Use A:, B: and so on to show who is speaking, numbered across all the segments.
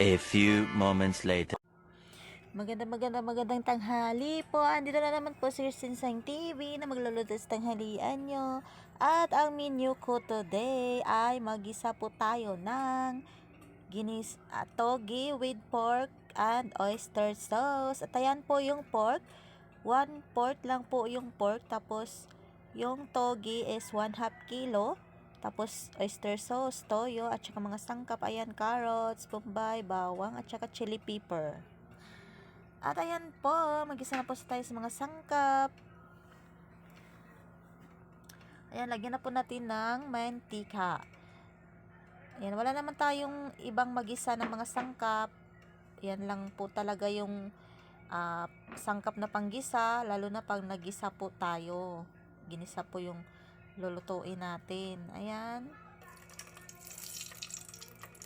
A: A few moments later.
B: Magandang tanghali po. Andito na naman po si Sinsang TV na magluluto sa tanghalian nyo. At ang menu ko today ay magisa po tayo ng togi with pork and oyster sauce. At ayan po yung pork. 1/4 lang po yung pork. Tapos yung togi is 1/2 kilo. Tapos oyster sauce, toyo, at saka mga sangkap. Ayan, carrots, bombay, bawang, at saka chili pepper. At ayan po, mag-isa na po tayo sa mga sangkap. Ayan, lagyan na po natin ng mantika. Ayan, wala naman tayong ibang mag-isa ng mga sangkap. Ayan lang po talaga yung sangkap na panggisa, lalo na pag nagisa po tayo. Ginisa po yung lulutuin natin. Ayan.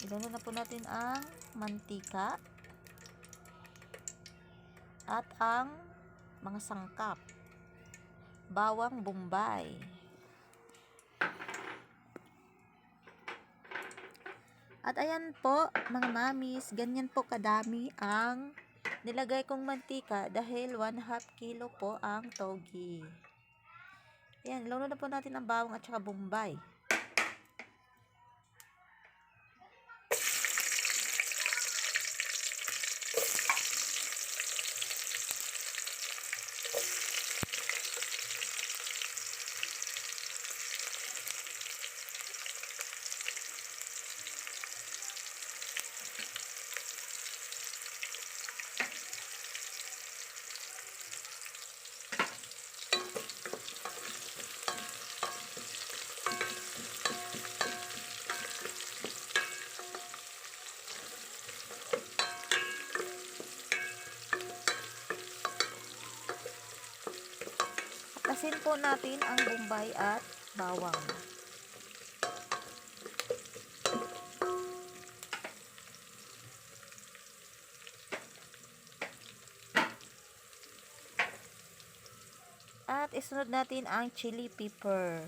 B: Ilalo na po natin ang mantika at ang mga sangkap. Bawang bombay. At ayan po mga mamis, ganyan po kadami ang nilagay kong mantika dahil 1/2 kilo po ang togi. Ayan, ilalo na po natin ang bawang at saka bombay. Asin po natin ang bombay at bawang. At isunod natin ang chili pepper.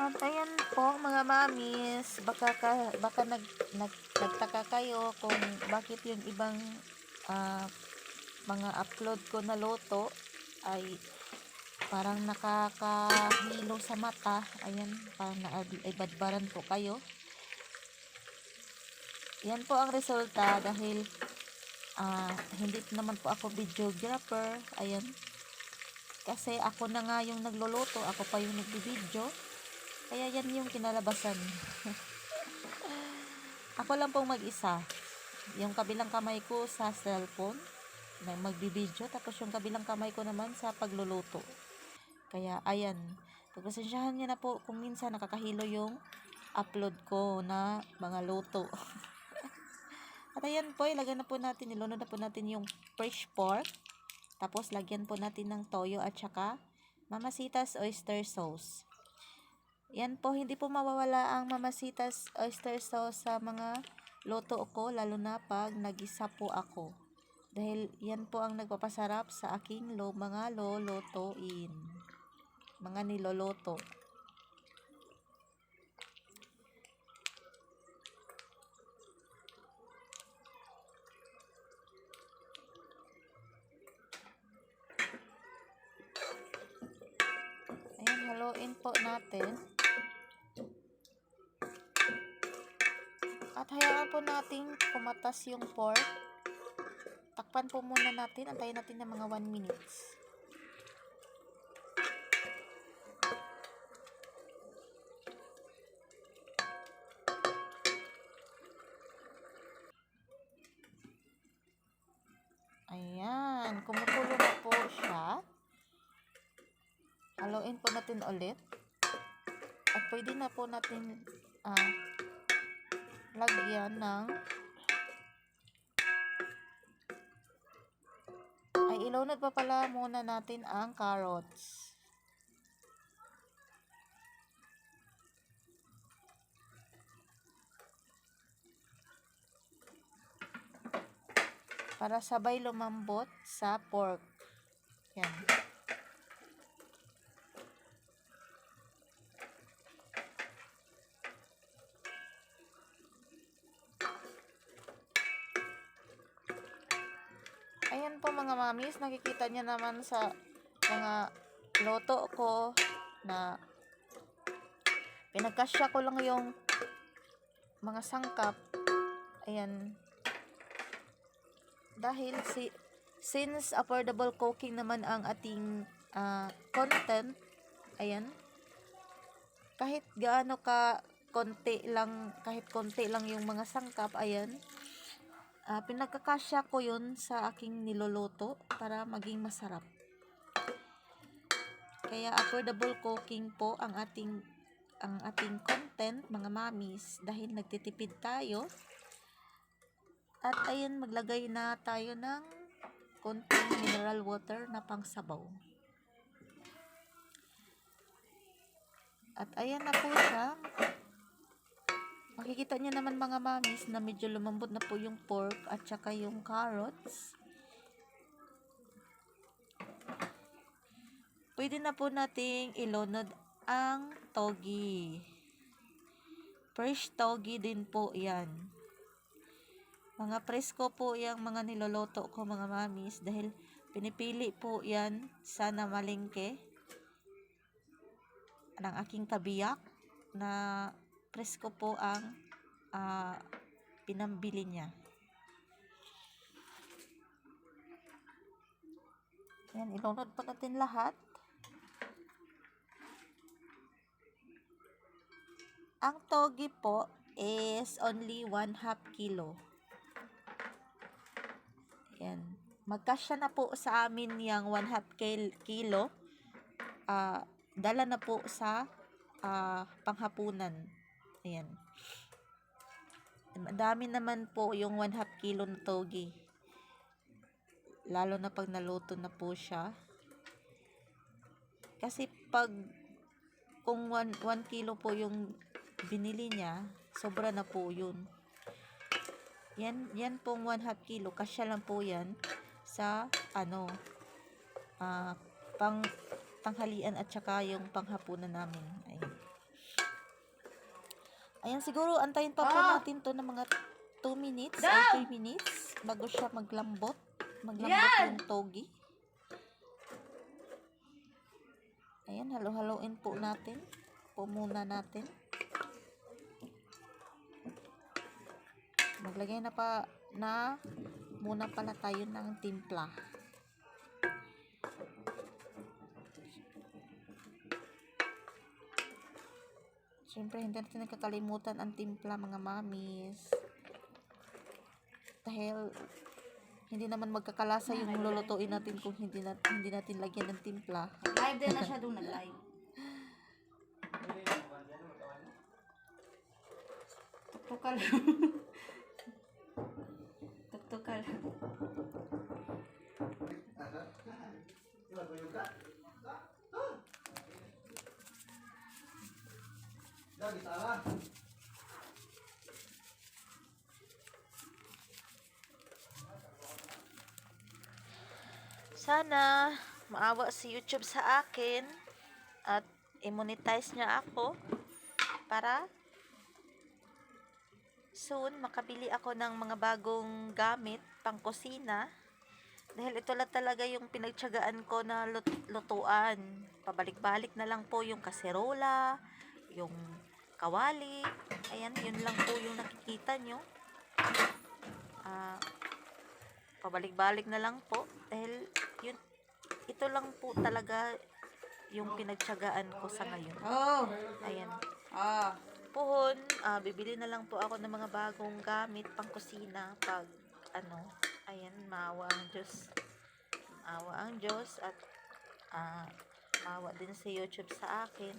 B: At ayan po mga mamis, baka nagtaka kayo kung bakit yung ibang mga upload ko na luto ay parang nakakahilo sa mata. Ayan, parang naibadbaran po kayo. Yan po ang resulta dahil hindi naman po ako videographer. Ayan, kasi ako na nga yung nagluluto, ako pa yung nagbibideo. Kaya yan yung kinalabasan. Ako lang pong mag-isa. Yung kabilang kamay ko sa cellphone na magbibideo, tapos yung kabilang kamay ko naman sa pagluluto. Kaya ayan, pagpasensyahan niyo na po kung minsan nakakahilo yung upload ko na mga luto. At ayan po, ilagyan na po natin, nilunod na po natin yung fresh pork. Tapos lagyan po natin ng toyo at saka Mamacita's oyster sauce. Yan po, hindi po mawawala ang Mamacita's oyster sauce sa mga luto ko, lalo na pag nagisa po ako. Dahil yan po ang nagpapasarap sa aking mga lulutuin. Mga niloloto. Ayan, haluin po natin. At hayaan po nating kumatas yung pork. Takpan po muna natin. Antayin natin ng mga 1 minutes. Ayan, kumukulo na po siya. Haluin po natin ulit. At pwede na po natin lagyan ng ilunod pa pala muna natin ang carrots. Para sabay lumambot sa pork. Yan. Ayan po mga mamis, nakikita niyo naman sa mga loto ko na pinagkasya ko lang yung mga sangkap. Ayan. Dahil since affordable cooking naman ang ating content, ayan, kahit gaano ka kahit konti lang yung mga sangkap, ayan, pinagkakasya ko yun sa aking niluluto para maging masarap. Kaya affordable cooking po ang ating content, mga mamis, dahil nagtitipid tayo. At ayan, maglagay na tayo ng konting mineral water na pangsabaw. At ayan na po siya. Makikita niyo naman mga mamis na medyo lumambot na po yung pork at saka yung carrots. Pwede na po nating ilunod ang togi. Fresh togi din po yan. Mga presko po yung mga niloloto ko mga mamis dahil pinipili po yan sa namalengke ng aking kabiyak na presko po ang pinambili niya. Yan, ilunod po natin lahat. Ang togi po is only 1/2 kilo. Yan. Magkasya na po sa amin yung 1/2 kilo. Dala na po sa panghapunan. Ayan. Madami naman po yung 1/2 kilo na togi. Lalo na pag naluto na po siya. Kasi kung 1 kilo po yung binili niya, sobra na po yun. Yan pong 1/2 kilo, kasya lang po yan sa pang tanghalian at saka yung panghapunan namin. Ayan, siguro antayin pa po natin to ng mga 2 minutes or 3 minutes bago siya maglambot yung togi. Ayan, halo-haloin po natin. Muna natin. Maglagay na muna pala tayo ng timpla. Siyempre, hindi natin nakakalimutan ang timpla mga mamis. Dahil hindi naman magkakalasa yung lulutuin natin kung hindi natin lagyan ng timpla.
C: Live din na siya doon, nag-live. Tuktukal. Tuktukal.
B: Sana maawa si YouTube sa akin at i-monetize niya ako para soon makabili ako ng mga bagong gamit pang kusina, dahil ito lang talaga yung pinagtiyagaan ko na lutuan. Pabalik-balik na lang po yung kaserola, yung kawali. Ayan, yun lang po yung nakikita nyo. Pabalik-balik na lang po dahil ito lang po talaga yung pinagtiyagaan ko sa ngayon. Ayan. Puhon, bibili na lang po ako ng mga bagong gamit pang kusina pag ayan, maawa ang Diyos. Awa ang Diyos at awa din si YouTube sa akin.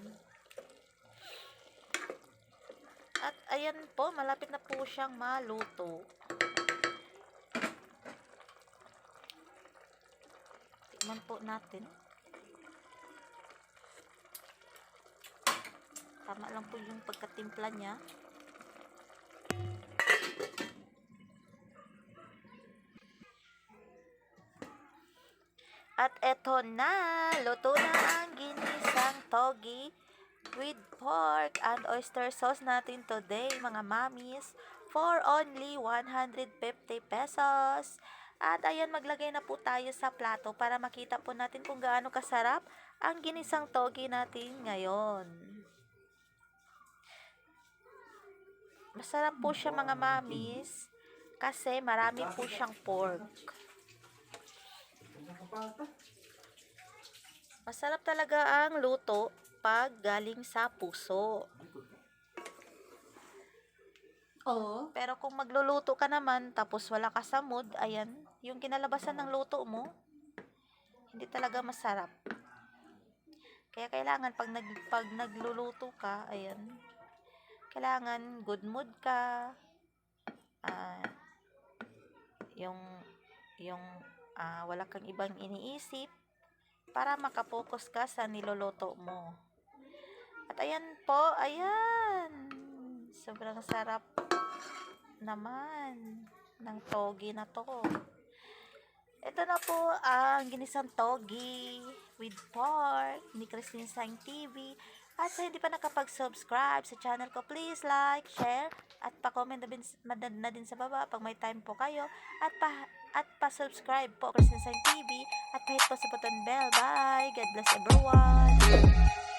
B: At ayan po, malapit na po siyang maluto. Tikman po natin. Tama lang po yung pagkatimpla niya. At eto na, luto na ang ginisang togi with pork and oyster sauce natin today, mga mamis, for only 150 pesos. At ayan, maglagay na po tayo sa plato para makita po natin kung gaano kasarap ang ginisang togi natin ngayon. Masarap po siya, mga mamis, kasi marami po siyang pork. Masarap talaga ang luto pag galing sa puso.
C: Oo.
B: Pero kung magluluto ka naman tapos wala ka sa mood, ayan, yung kinalabasan ng luto mo, hindi talaga masarap. Kaya kailangan pag nagluluto ka, ayan, kailangan good mood ka. Wala kang ibang iniisip para makapokus ka sa niluluto mo. At ayan po, ayan, sobrang sarap naman ng togi na to. Ito na po ang ginisang togi with pork ni Christine Sang TV. At sa hindi pa nakapag-subscribe sa channel ko, please like, share, at pa-comment na din sa baba pag may time po kayo. At pa-subscribe po Christine Sang TV at pa-hit po sa button bell. Bye! God bless everyone!